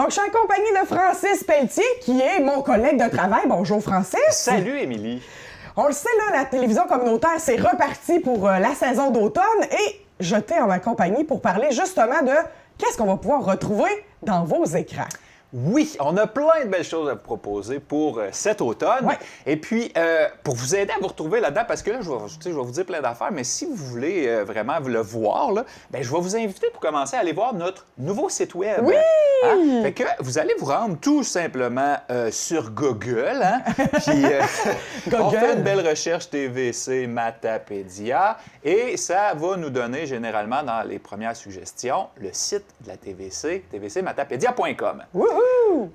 Donc, je suis en compagnie de Francis Pelletier, qui est mon collègue de travail. Bonjour, Francis. Salut, Émilie. On le sait, là, la télévision communautaire, c'est reparti pour la saison d'automne et je t'ai en ma compagnie pour parler justement de qu'est-ce qu'on va pouvoir retrouver dans vos écrans. Oui, on a plein de belles choses à vous proposer pour cet automne. Ouais. Et puis, pour vous aider à vous retrouver là-dedans, parce que là, je vais vous dire plein d'affaires, mais si vous voulez vraiment le voir, là, ben, je vais vous inviter pour commencer à aller voir notre nouveau site web. Oui! Hein? Fait que vous allez vous rendre tout simplement sur Google. Hein? Puis, on fait une belle recherche TVC Matapédia et ça va nous donner généralement dans les premières suggestions le site de la TVC, tvcmatapédia.com.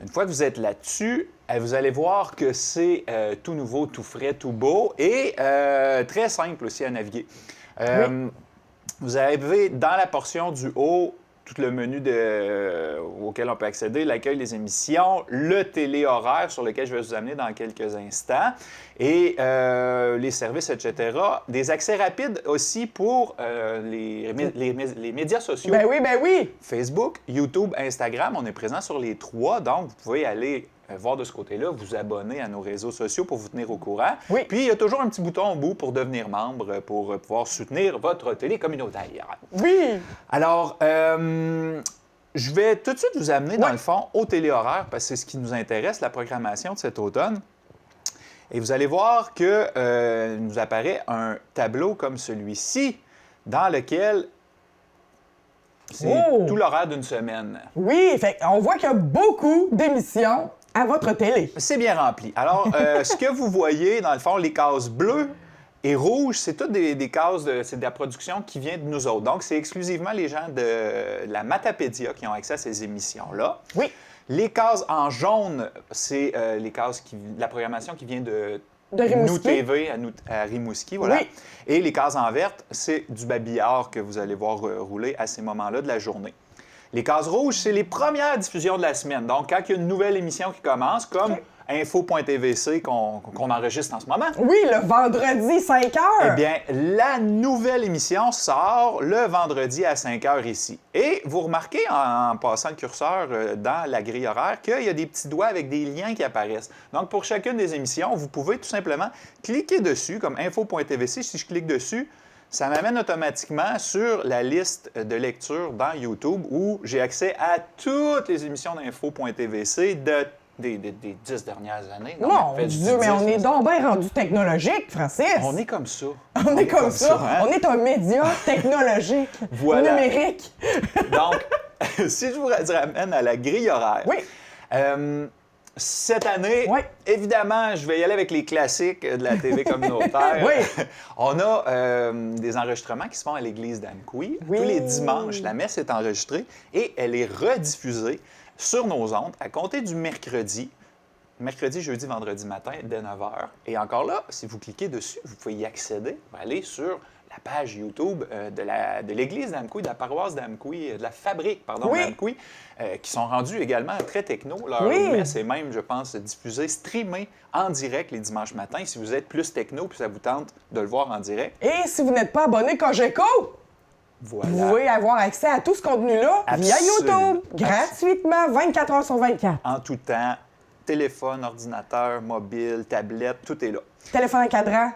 Une fois que vous êtes là-dessus, vous allez voir que c'est tout nouveau, tout frais, tout beau et très simple aussi à naviguer. Vous avez dans la portion du haut tout le menu auquel on peut accéder, l'accueil des émissions, le télé-horaire sur lequel je vais vous amener dans quelques instants, et les services, etc. Des accès rapides aussi pour les médias sociaux. Ben oui. Facebook, YouTube, Instagram, on est présent sur les trois, donc vous pouvez aller voir de ce côté-là, vous abonner à nos réseaux sociaux pour vous tenir au courant. Oui. Puis, il y a toujours un petit bouton au bout pour devenir membre, pour pouvoir soutenir votre télé communautaire. Oui! Alors, je vais tout de suite vous amener, dans le fond, au téléhoraire, parce que c'est ce qui nous intéresse, la programmation de cet automne. Et vous allez voir que nous apparaît un tableau comme celui-ci, dans lequel c'est tout l'horaire d'une semaine. Oui, fait on voit qu'il y a beaucoup d'émissions à votre télé. C'est bien rempli. Alors, ce que vous voyez, dans le fond, les cases bleues et rouges, c'est toutes des cases, c'est de la production qui vient de nous autres. Donc, c'est exclusivement les gens de la Matapédia qui ont accès à ces émissions-là. Oui. Les cases en jaune, c'est les cases la programmation qui vient de Rimouski. Nous TV à Rimouski, voilà. Oui. Et les cases en verte, c'est du babillard que vous allez voir rouler à ces moments-là de la journée. Les cases rouges, c'est les premières diffusions de la semaine. Donc, quand il y a une nouvelle émission qui commence, comme info.tvc qu'on enregistre en ce moment. Oui, le vendredi 5 h. Eh bien, la nouvelle émission sort le vendredi à 5 h ici. Et vous remarquez, en passant le curseur dans la grille horaire, qu'il y a des petits doigts avec des liens qui apparaissent. Donc, pour chacune des émissions, vous pouvez tout simplement cliquer dessus, comme info.tvc. Si je clique dessus, ça m'amène automatiquement sur la liste de lecture dans YouTube où j'ai accès à toutes les émissions d'info.tvc des 10 dernières années. Mon Dieu, mais on est donc bien rendu technologique, Francis. On est comme ça. On est comme ça. hein? On est un média technologique, Voilà. numérique. Donc, si je vous ramène à la grille horaire. Oui. Cette année, Oui. évidemment, je vais y aller avec les classiques de la TV communautaire. Oui. On a des enregistrements qui se font à l'église d'Amqui. Oui. Tous les dimanches, la messe est enregistrée et elle est rediffusée sur nos ondes à compter du mercredi, jeudi, vendredi matin, dès 9 h. Et encore là, si vous cliquez dessus, vous pouvez y accéder. Vous allez sur la page YouTube de l'église d'Amqui, de la paroisse d'Amqui, de la fabrique, pardon, Oui. d'Amqui, qui sont rendus également très techno. Leur Oui. messe est même, je pense, diffusée, streamée en direct les dimanches matins. Si vous êtes plus techno puis ça vous tente de le voir en direct, Et si vous n'êtes pas abonné Cogeco, voilà. vous pouvez avoir accès à tout ce contenu-là via Absolument. YouTube, gratuitement, 24 h sur 24. En tout temps, téléphone, ordinateur, mobile, tablette, tout est là. Téléphone à cadran,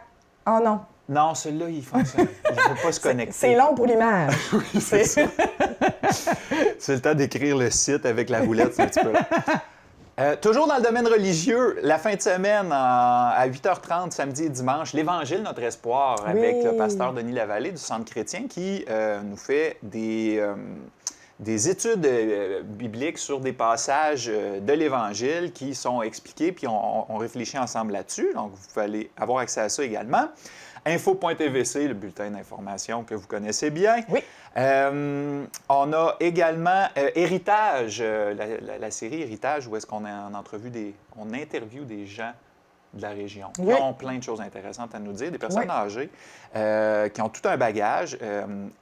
oh non. Non, celui-là, il fonctionne. Il ne faut pas se connecter. C'est long pour l'image. Oui, c'est ça. C'est le temps d'écrire le site avec la roulette, c'est un petit peu long. Toujours dans le domaine religieux, la fin de semaine, à 8h30, samedi et dimanche, l'Évangile, notre espoir, avec le pasteur Denis Lavallée du Centre chrétien qui nous fait des études bibliques sur des passages de l'Évangile qui sont expliqués, puis on réfléchit ensemble là-dessus. Donc, vous pouvez aller avoir accès à ça également. Info.tvc, le bulletin d'information que vous connaissez bien. Oui. On a également Héritage, la série Héritage, où est-ce qu'on on interviewe des gens de la région qui ont plein de choses intéressantes à nous dire, des personnes âgées qui ont tout un bagage.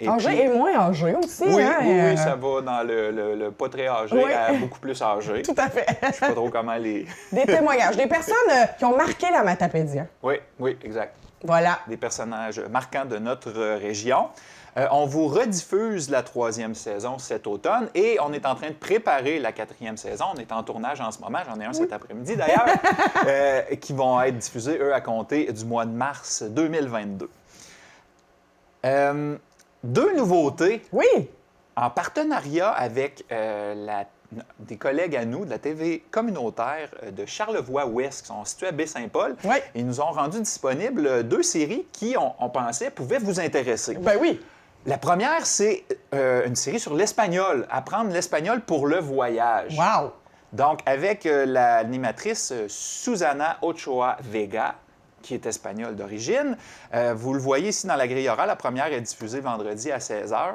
Âgées et moins âgées aussi. Oui, hein? oui, ça va dans le pas très âgé à beaucoup plus âgé. Tout à fait. Je sais pas trop comment les... Des témoignages, des personnes qui ont marqué la Matapédia. Oui, exact. Voilà. Des personnages marquants de notre région. On vous rediffuse la 3e saison cet automne et on est en train de préparer la 4e saison. On est en tournage en ce moment, j'en ai un cet après-midi d'ailleurs, qui vont être diffusés, eux, à compter du mois de mars 2022. 2 nouveautés. Oui! En partenariat avec des collègues à nous de la TV communautaire de Charlevoix-Ouest, qui sont situés à Baie-Saint-Paul, Oui. ils nous ont rendu disponibles 2 séries qui, on pensait, pouvaient vous intéresser. Ben oui! La première, c'est une série sur l'espagnol, apprendre l'espagnol pour le voyage. Wow! Donc, avec l'animatrice Susana Ochoa Vega, qui est espagnole d'origine. Vous le voyez ici dans la grille horaire. La première est diffusée vendredi à 16h.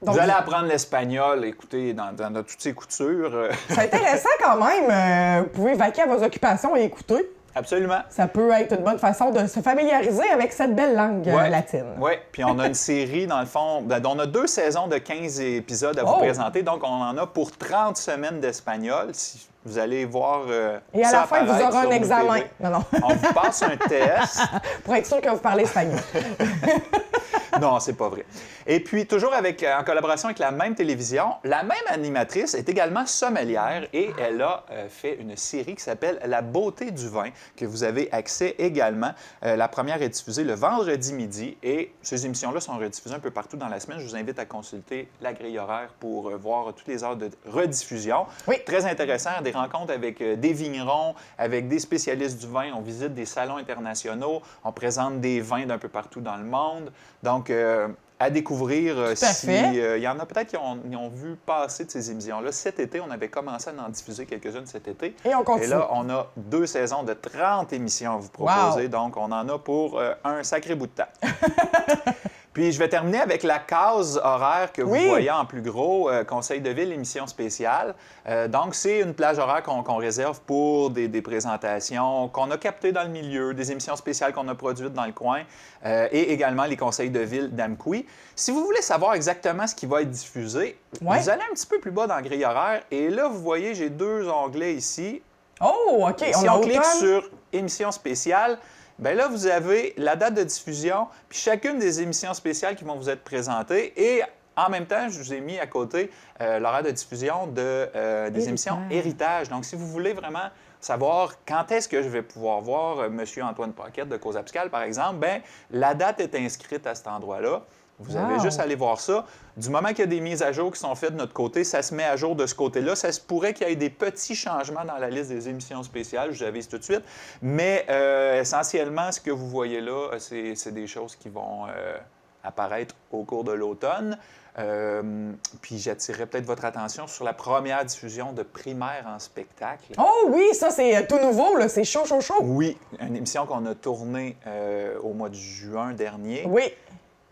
Donc, vous allez apprendre l'espagnol, écoutez, dans toutes ses coutures. C'est intéressant quand même. Vous pouvez vaquer à vos occupations et écouter. Absolument. Ça peut être une bonne façon de se familiariser avec cette belle langue latine. Oui, puis on a une série, dans le fond, on a 2 saisons de 15 épisodes à vous présenter, donc on en a pour 30 semaines d'espagnol. Si vous allez voir et à la fin, vous aurez un examen. Non. On vous passe un test. Pour être sûr que vous parlez espagnol. Non, c'est pas vrai. Et puis, toujours en collaboration avec la même télévision, la même animatrice est également sommelière et elle a fait une série qui s'appelle La beauté du vin, que vous avez accès également. La première est diffusée le vendredi midi et ces émissions-là sont rediffusées un peu partout dans la semaine. Je vous invite à consulter la grille horaire pour voir toutes les heures de rediffusion. Oui. Très intéressant, des rencontres avec des vignerons, avec des spécialistes du vin. On visite des salons internationaux, on présente des vins d'un peu partout dans le monde. Donc, à découvrir il y en a peut-être qui ont vu passer de ces émissions-là. Cet été, on avait commencé à en diffuser quelques-unes cet été. Et on continue. Et là, on a 2 saisons de 30 émissions à vous proposer. Wow. Donc, on en a pour un sacré bout de temps. Puis, je vais terminer avec la case horaire que vous voyez en plus gros, Conseil de ville, émission spéciale. Donc, c'est une plage horaire qu'on réserve pour des présentations qu'on a captées dans le milieu, des émissions spéciales qu'on a produites dans le coin et également les conseils de ville d'Amqui. Si vous voulez savoir exactement ce qui va être diffusé, vous allez un petit peu plus bas dans la grille horaire et là, vous voyez, j'ai 2 onglets ici. Oh, OK. Si on clique sur émission spéciale, bien là, vous avez la date de diffusion, puis chacune des émissions spéciales qui vont vous être présentées. Et en même temps, je vous ai mis à côté l'horaire de diffusion des émissions Héritage. Donc, si vous voulez vraiment savoir quand est-ce que je vais pouvoir voir M. Antoine Paquette de Cause Abscale, par exemple, bien, la date est inscrite à cet endroit-là. Vous avez juste à aller voir ça. Du moment qu'il y a des mises à jour qui sont faites de notre côté, ça se met à jour de ce côté-là. Ça se pourrait qu'il y ait des petits changements dans la liste des émissions spéciales, je vous avise tout de suite. Mais essentiellement, ce que vous voyez là, c'est des choses qui vont apparaître au cours de l'automne. Puis j'attirerai peut-être votre attention sur la première diffusion de Primaire en spectacle. Oh oui, ça c'est tout nouveau, là. C'est chaud. Oui, une émission qu'on a tournée au mois de juin dernier. Oui.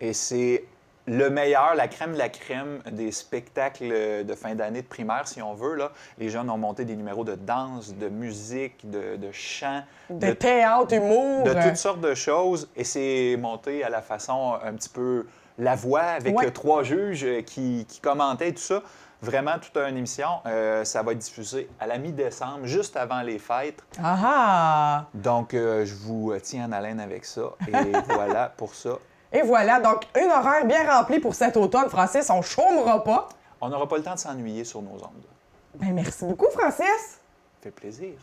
Et c'est le meilleur, la crème de la crème des spectacles de fin d'année de primaire, si on veut. Là. Les jeunes ont monté des numéros de danse, de musique, de chant. De théâtre, humour. De toutes sortes de choses. Et c'est monté à la façon un petit peu La Voix, avec 3 juges qui commentaient tout ça. Vraiment, toute une émission. Ça va être diffusé à la mi-décembre, juste avant les fêtes. Ah! Donc, je vous tiens en haleine avec ça. Et voilà pour ça. Et voilà, donc une horaire bien remplie pour cet automne. Francis, on ne chômera pas. On n'aura pas le temps de s'ennuyer sur nos ondes. Bien, merci beaucoup, Francis. Ça fait plaisir.